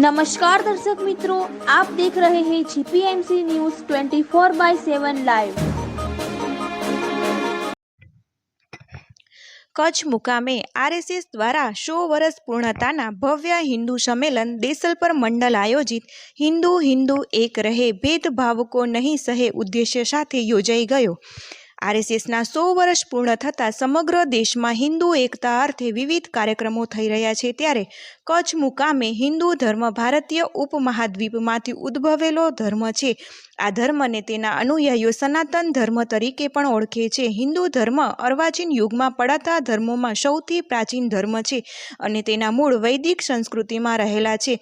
नमस्कार दर्शक मित्रों, आप देख रहे हैं जीपीएमसी न्यूज 24/7 लाइव। કચ્છ મુકામે આરએસએસ દ્વારા 100 વર્ષ પૂર્ણતાના ભવ્ય હિન્દુ સંમેલન દેસલપર મંડળ આયોજિત હિન્દુ હિન્દુ એક રહે ભેદભાવ કો નહીં સહે ઉદ્દેશ્ય સાથે યોજાઈ ગયો। આરએસએસના 100 વર્ષ પૂર્ણ થતાં સમગ્ર દેશમાં હિન્દુ એકતા અર્થે વિવિધ કાર્યક્રમો થઈ રહ્યા છે, ત્યારે કચ્છ મુકામે હિન્દુ ધર્મ ભારતીય ઉપમહાદ્વીપમાંથી ઉદ્ભવેલો ધર્મ છે। આ ધર્મને તેના અનુયાયીઓ સનાતન ધર્મ તરીકે પણ ઓળખે છે। હિન્દુ ધર્મ અર્વાચીન યુગમાં પડાતા ધર્મોમાં સૌથી પ્રાચીન ધર્મ છે અને તેના મૂળ વૈદિક સંસ્કૃતિમાં રહેલા છે।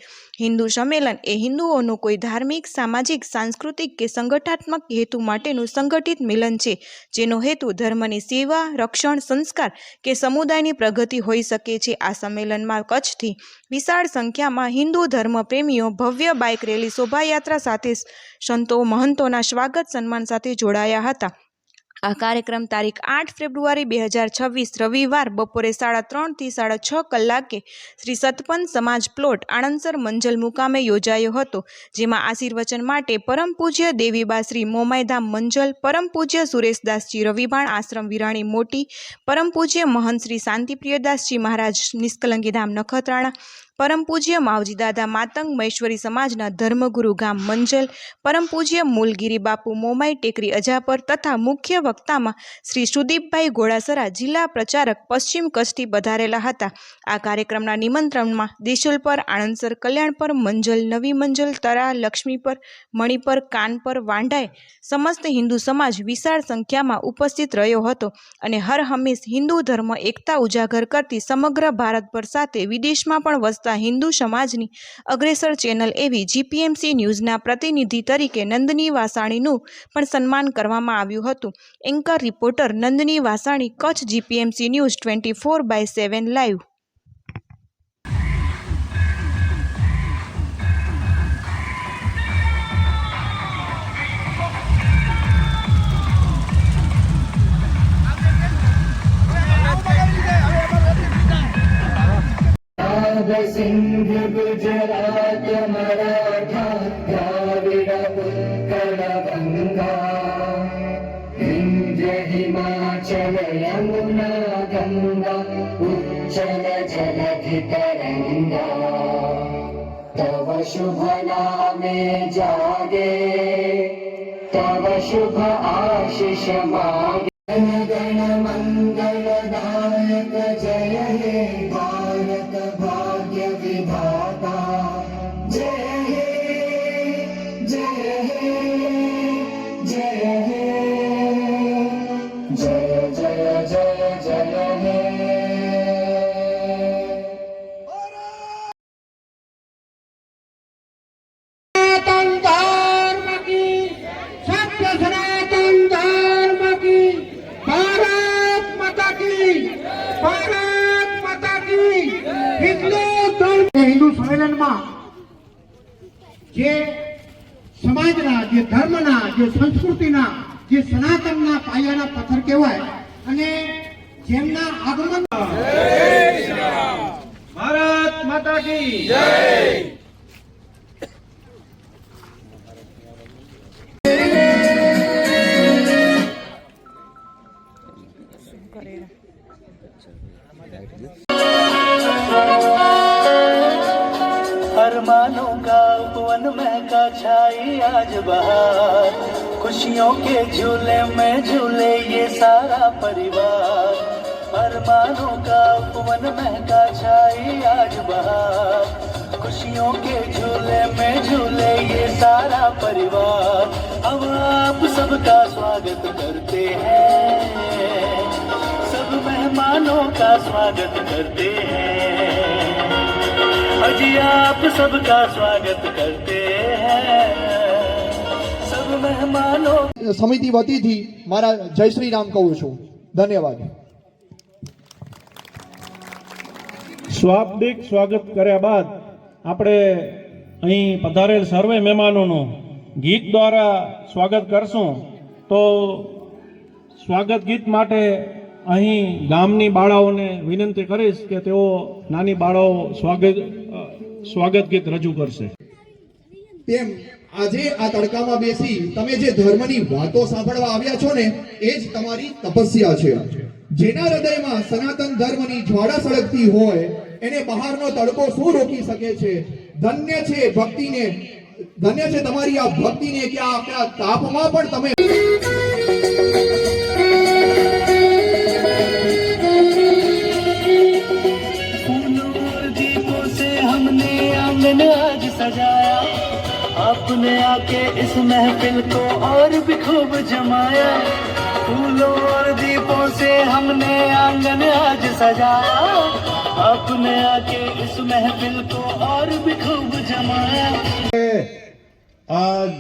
હિન્દુ સંમેલન એ હિન્દુઓનું કોઈ ધાર્મિક, સામાજિક, સાંસ્કૃતિક કે સંગઠનાત્મક હેતુ માટેનું સંગઠિત મિલન છે, જેનો હેતુ ધર્મની સેવા, રક્ષણ, સંસ્કાર કે સમુદાયની પ્રગતિ હોઈ શકે છે। આ સંમેલનમાં કચ્છથી વિશાળ સંખ્યામાં હિન્દુ ધર્મ પ્રેમીઓ ભવ્ય બાઇક રેલી, શોભાયાત્રા સાથે સંતો મહંતોના સ્વાગત સન્માન સાથે જોડાયા હતા। આ કાર્યક્રમ તારીખ 8 ફેબ્રુઆરી 2026 રવિવાર બપોરે 3:30 થી 6:30 કલાકે શ્રી સતપંથ સમાજ પ્લોટ આણંદસર મંજલ મુકામે યોજાયો હતો, જેમાં આશીર્વચન માટે પરમ પૂજ્ય દેવીબા શ્રી મોમાયધામ મંજલ, પરમ પૂજ્ય સુરેશદાસજી રવિભાણ આશ્રમ વિરાણી મોટી, પરમ પૂજ્ય મહંત શ્રી શાંતિપ્રિયદાસજી મહારાજ નિષ્કલંકીધામ નખત્રાણા, પરમ પૂજ્ય માવજી દાદા માતંગ મહેશ્વરી સમાજના ધર્મગુરુ ગામ મંજલ, પરમ પૂજ્ય મૂલગીરી બાપુ મોમાઈ ટેકરી અજાપર તથા મુખ્ય વક્તામાં શ્રી સુદીપભાઈ ઘોડાસરા જિલ્લા પ્રચારક પશ્ચિમ કચ્છથી પધારેલા હતા। આ કાર્યક્રમના નિમંત્રણમાં દેશલપર, આણંદસર, કલ્યાણપર, મંજલ, નવી મંજલ, તરા, લક્ષ્મીપર, મણિપર, કાનપર, વાંઢાએ સમસ્ત હિન્દુ સમાજ વિશાળ સંખ્યામાં ઉપસ્થિત રહ્યો હતો અને હર હંમેશ હિન્દુ ધર્મ એકતા ઉજાગર કરતી સમગ્ર ભારતભર સાથે વિદેશમાં પણ વસતા હિન્દુ સમાજની અગ્રેસર ચેનલ એવી જીપીએમસી ન્યૂઝના પ્રતિનિધિ તરીકે નંદની વાસાણીનું પણ સન્માન કરવામાં આવ્યું હતું। Anchor reporter Nandini Vasani, Kutch, GPMC news 24/7 live. Sindh Gujarat Maratha Dravida Utkal Ganga Vindhya Himachal Yamuna Ganga उच्चल जलधि तरंगा तव शुभ नामे जागे तव शुभ आशीष मागे गण मंगलदायक जय हे भारत भाग्य विधाता जय हे जय हे जय हे जय जय जय जय हे। सनातन धर्म की सत्य सनातन धर्म की भारत माता की भारत माता की। हिंदू सम्मेलन में जे समाजना, जे धर्मना, जे संस्कृतिना, जे सनातनना पायाना पत्थर कहेवाय અને જેમના આગમન ભારત માતા કી જય। अरमानों का उपवन महका छाई आज बहार, खुशियों के झूले में झूले ये सारा परिवार। अरमानों का उपवन महका छाई आज बहार, खुशियों के झूले में झूले ये सारा परिवार। हम आप सबका स्वागत करते हैं, सब मेहमानों का स्वागत करते हैं, अजी आप सबका स्वागत करते हैं, सब मेहमानों। समिति वतीથી મારા જય શ્રી રામ કહું છું। ધન્યવાદ। શાબ્દિક સ્વાગત કર્યા બાદ આપણે અહીં પધારેલ સર્વે મહેમાનોનું ગીત દ્વારા સ્વાગત કરશું। તો સ્વાગત ગીત માટે અહીં ગામની બાળાઓને વિનંતી કરીશ કે તેઓ નાની બાળાઓ સ્વાગત સ્વાગત ગીત રજૂ કરશે. તેમ આજે આ તડકામાં બેસી તમે જે ધર્મની વાતો સાંભળવા આવ્યા છો ને એ જ તમારી તપસ્યા છે. જેના હૃદયમાં સનાતન ધર્મની જ્વાળા સળગતી હોય એને બહારનો તડકો શું રોકી શકે છે? ધન્ય છે ભક્તિને, ધન્ય છે તમારી આ ભક્તિને કે આ તાપમાં પણ તમે फूलों और दीपों से हमने आंगन आज सजाया, आपने आके इस महफिल को और भी खूब जमाया. फूलों और दीपों से हमने आंगन आज सजाया, आपने आके इस महफिल को और भी खूब जमाया. आज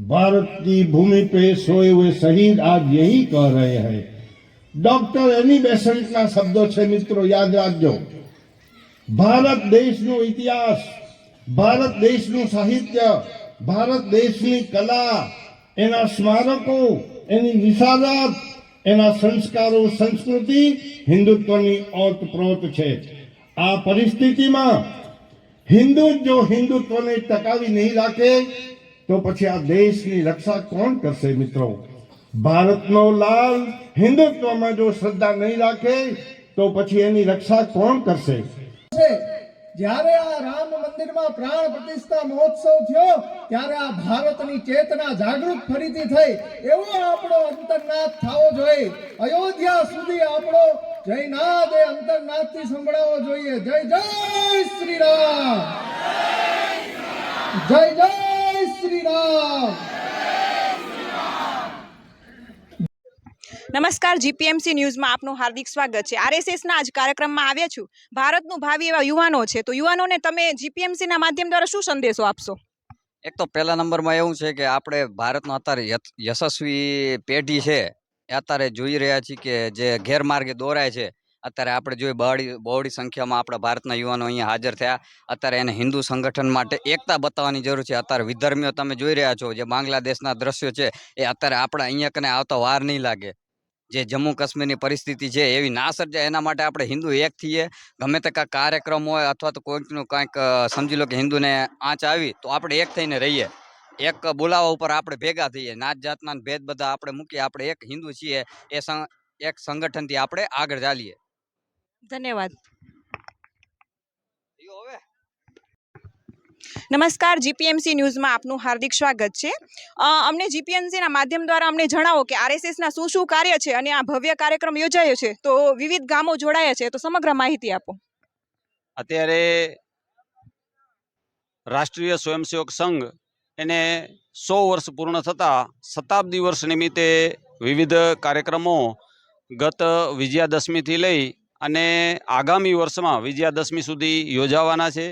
भारत की भूमि पे सोए हुए शहीद आज यही कह रहे हैं. डॉक्टर एनी बेसेंट ना शब्दों से मित्रों याद रखो. भारत देशનો ઇતિહાસ, ભારત દેશનું સાહિત્ય, ભારત દેશની કલા, એના સ્મારકો, એની વિશારદ, એના સંસ્કારો, સંસ્કૃતિ હિન્દુત્વની ઓતપ્રોત છે. આ પરિસ્થિતિમાં હિન્દુ જો હિન્દુત્વને ટકાવી નહીં રાખે તો પછી આ દેશની રક્ષા કોણ કરશે મિત્રો? ભારતનો લાલ હિન્દુત્વમાં જો શ્રદ્ધા નહીં રાખે તો પછી એની રક્ષા કોણ કરશે? જ્યારે આ રામ મંદિરમાં પ્રાણ પ્રતિષ્ઠા મહોત્સવ થયો ત્યારે આ ભારતની ચેતના જાગૃત ફરીથી થઈ. એવો આપણો અંતરનાદ થવો જોઈએ. અયોધ્યા સુધી આપણો જયનાદ એ અંતરનાદથી સંભળાવવો જોઈએ. જય જય શ્રી રામ, જય જય શ્રી રામ. નમસ્કાર, જીપીએમસી ન્યૂઝમાં આપનું હાર્દિક સ્વાગત છે. આરએસએસના આજ કાર્યક્રમમાં આવ્યા છું. ભારતનું ભાવિ એવા યુવાનો છે, તો યુવાનોને તમે જીપીએમસીના માધ્યમ દ્વારા શું સંદેશો આપશો? એક તો પહેલા નંબરમાં એવું છે કે આપણે ભારતનો અત્યારે યશસ્વી પેઢી છે એ અત્યારે જોઈ રહ્યા છીએ કે જે ગેરમાર્ગે દોરાય છે. અત્યારે આપણે જોઈએ બહોળી સંખ્યામાં આપણા ભારતના યુવાનો અહીંયા હાજર થયા. અત્યારે એને હિન્દુ સંગઠન માટે એકતા બતાવવાની જરૂર છે. અત્યારે વિધર્મીઓ તમે જોઈ રહ્યા છો, જે બાંગ્લાદેશના દ્રશ્યો છે એ અત્યારે આપણે અહીંયા કને આવતા વાર નહીં લાગે. જે જમ્મુ કાશ્મીરની પરિસ્થિતિ છે એવી ના સર્જાય એના માટે આપણે હિન્દુ એક થઈએ. ગમે તે કાંઈક કાર્યક્રમ હોય અથવા તો કોઈકનું કાંઈક સમજી લો કે હિન્દુને આંચ આવી તો આપણે એક થઈને રહીએ. એક બોલાવા ઉપર આપણે ભેગા થઈએ. નાત જાતના ભેદ બધા આપણે મૂકીએ. આપણે એક હિન્દુ છીએ એ એક સંગઠનથી આપણે આગળ ચાલીએ. ધન્યવાદ. નમસ્કાર, જીપીએમસી ન્યૂઝમાં આપનું હાર્દિક સ્વાગત છે. અમને જીપીએમસીના માધ્યમ દ્વારા અમને જણાવો કે આરએસએસના શું શું કાર્ય છે અને આ ભવ્ય કાર્યક્રમ યોજાયો છે, તો વિવિધ ગામો જોડાયા છે, તો સમગ્ર માહિતી આપો. અત્યારે રાષ્ટ્રીય સ્વયંસેવક સંઘ એને 100 વર્ષ પૂર્ણ થતાં શતાબ્દી વર્ષ નિમિત્તે વિવિધ કાર્યક્રમો ગત વિજયાદશમીથી લઈ અને આગામી વર્ષમાં વિજયાદશમી સુધી યોજાવાના છે.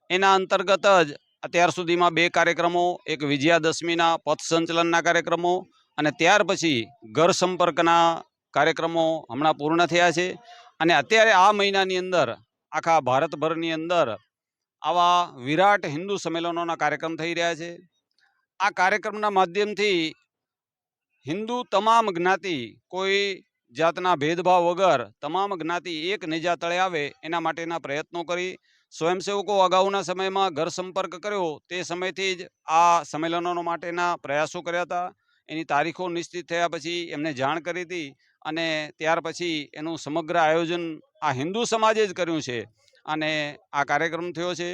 એના અંતર્ગત જ અત્યાર સુધીમાં 2 કાર્યક્રમો, એક વિજયાદશમીના પથ સંચલનના કાર્યક્રમો અને ત્યાર પછી ઘર સંપર્કના કાર્યક્રમો હમણાં પૂર્ણ થયા છે. અને અત્યારે આ મહિનાની અંદર આખા ભારતભરની અંદર આવા વિરાટ હિન્દુ સંમેલનોના કાર્યક્રમ થઈ રહ્યા છે. આ કાર્યક્રમના માધ્યમથી હિન્દુ તમામ જ્ઞાતિ, કોઈ જાતના ભેદભાવ વગર તમામ જ્ઞાતિ એક નેજા તળે આવે એના માટેના પ્રયત્નો કરી સ્વયંસેવકો અગાઉના સમયમાં ઘર સંપર્ક કર્યો તે સમયથી જ આ સંમેલનો માટેના પ્રયાસો કર્યા હતા. એની તારીખો નિશ્ચિત થયા પછી એમને જાણ કરી હતી અને ત્યાર પછી એનું સમગ્ર આયોજન આ હિન્દુ સમાજે જ કર્યું છે અને આ કાર્યક્રમ થયો છે.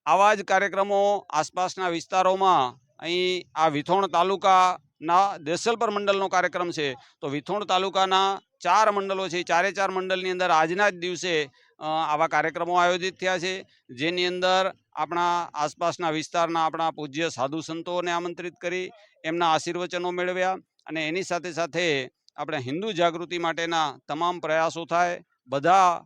આવા જ કાર્યક્રમો આસપાસના વિસ્તારોમાં અહીં આ વિથોણ તાલુકાના દેસલપર મંડળનો કાર્યક્રમ છે. તો વિથોણ તાલુકાના 4 મંડળો છે. 4 મંડળની અંદર આજના જ દિવસે આવા કાર્યક્રમો આયોજિત થયા છે, જેની અંદર આપણા આસપાસના વિસ્તારના આપણા પૂજ્ય સાધુ સંતોને આમંત્રિત કરી એમના આશીર્વચનો મેળવ્યા. અને એની સાથે સાથે આપણે હિન્દુ જાગૃતિ માટેના તમામ પ્રયાસો થાય. બધા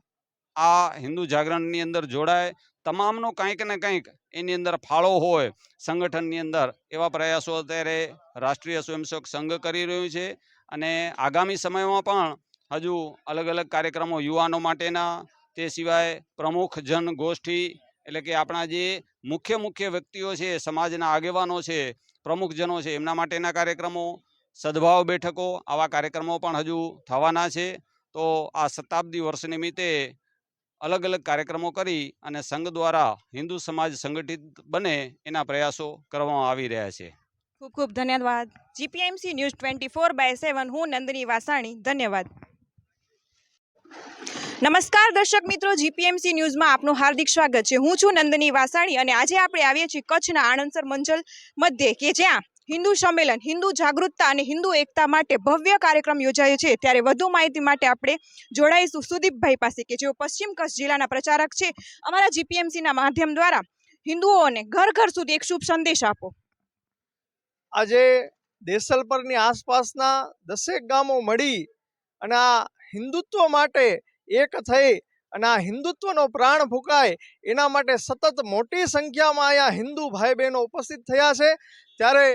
આ હિન્દુ જાગરણની અંદર જોડાય. તમામનો કંઈક ને કંઈક એની અંદર ફાળો હોય સંગઠનની અંદર, એવા પ્રયાસો અત્યારે રાષ્ટ્રીય સ્વયંસેવક સંઘ કરી રહ્યું છે. અને આગામી સમયમાં પણ હજુ અલગ અલગ કાર્યક્રમો યુવાનો માટેના, તે સિવાય પ્રમુખ જન ગોષ્ઠી એટલે કે આપણા જે મુખ્ય વ્યક્તિઓ છે, સમાજના આગેવાનો છે, પ્રમુખજનો છે, એમના માટેના કાર્યક્રમો, સદભાવ બેઠકો, આવા કાર્યક્રમો પણ હજુ થવાના છે. તો આ શતાબ્દી વર્ષ નિમિત્તે અલગ અલગ કાર્યક્રમો કરી અને સંઘ દ્વારા હિન્દુ સમાજ સંગઠિત બને એના પ્રયાસો કરવામાં આવી રહ્યા છે. ખૂબ ખૂબ ધન્યવાદ. જીપીએમસી ન્યૂઝ 24/7 હું નંદની વાસાણી. ધન્યવાદ. નમસ્કાર દર્શક મિત્રો, જીપીએમસી ન્યૂઝમાં આપનું હાર્દિક સ્વાગત છે. હું છું નંદની વાસાણી અને આજે આપણે આવીએ છીએ કચ્છના આણંદસર મંચલ મધ્યે કે જ્યાં હિન્દુ સંમેલન, હિન્દુ જાગૃતતા અને હિન્દુ એકતા માટે ભવ્ય કાર્યક્રમ યોજાયો છે. ત્યારે વધુ માહિતી માટે આપણે જોડાઈશું સુદીપભાઈ પાસે કે જેઓ પશ્ચિમ કચ્છ જિલ્લાના પ્રચારક છે. અમારા જીપીએમસીના માધ્યમ દ્વારા હિન્દુઓને ઘર ઘર સુધી એક શુભ સંદેશ આપો. આજે દેસલપરની આસપાસના 10 ગામો મળી અને આ હિન્દુત્વ માટે એક થઈ અને આ હિન્દુત્વનો પ્રાણ ફૂંકાય એના માટે સતત મોટી સંખ્યામાં અહીંયા હિન્દુ ભાઈ બહેનો ઉપસ્થિત થયા છે. ત્યારે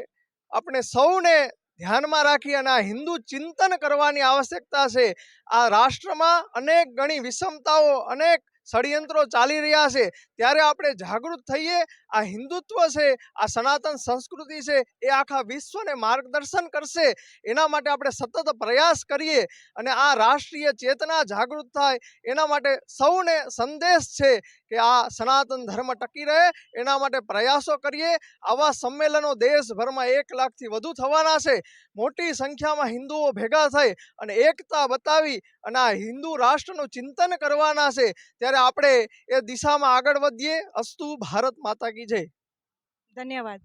આપણે સૌને ધ્યાનમાં રાખી અને આ હિન્દુ ચિંતન કરવાની આવશ્યકતા છે. આ રાષ્ટ્રમાં અનેક ઘણી વિષમતાઓ, અનેક ષડયંત્રો ચાલી રહ્યા છે. ત્યારે આપણે જાગૃત થઈએ. આ હિન્દુત્વ છે, આ સનાતન સંસ્કૃતિ છે, એ આખા વિશ્વને માર્ગદર્શન કરશે. એના માટે આપણે સતત પ્રયાસ કરીએ અને આ રાષ્ટ્રીય ચેતના જાગૃત થાય. એના માટે સૌને સંદેશ છે કે આ સનાતન ધર્મ ટકી રહે એના માટે પ્રયાસો કરીએ. આવા સંમેલનો દેશભરમાં 1 લાખથી વધુ થવાના છે. મોટી સંખ્યામાં હિન્દુઓ ભેગા થઈ અને એકતા બતાવી અને આ હિન્દુ રાષ્ટ્રનું ચિંતન કરવાના છે. ત્યારે આપણે એ દિશામાં આગળ વધીએ. અસ્તુ ભારત માતા કી જય. ધન્યવાદ.